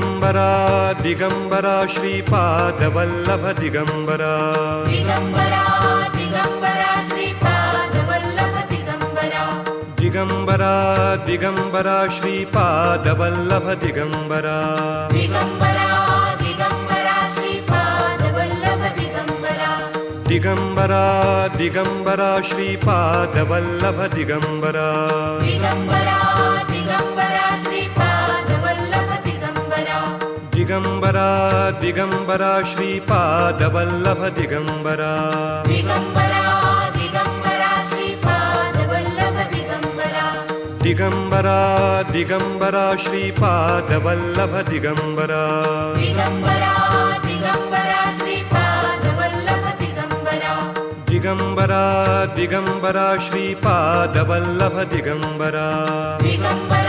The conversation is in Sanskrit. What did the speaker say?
दिगंबरा दिगंबरा श्रीपादवल्लभ दिगंबरा दिगंबरा दिगंबरा श्रीपादवल्लभ दिगंबरा दिगंबरा दिगंबरा श्रीपादवल्लभ दिगंबरा दिगंबरा दिगंबरा श्रीपादवल्लभ दिगंबरा दिगंबरा दिगंबरा श्रीपादवल्लभ दिगंबरा दिगंबरा दिगंबरा श्रीपादवल्लभ दिगंबरा दिगंबरा दिगंबरा श्रीपादवल्लभ दिगंबरा दिगंबरा दिगंबरा श्रीपादवल्लभ दिगंबरा दिगंबरा दिगंबरा श्रीपादवल्लभ दिगंबरा दिगंबरा दिगंबरा श्रीपादवल्लभ दिगंबरा दिगंबरा दिगंबरा श्रीपादवल्लभ दिगंबरा दिगंबरा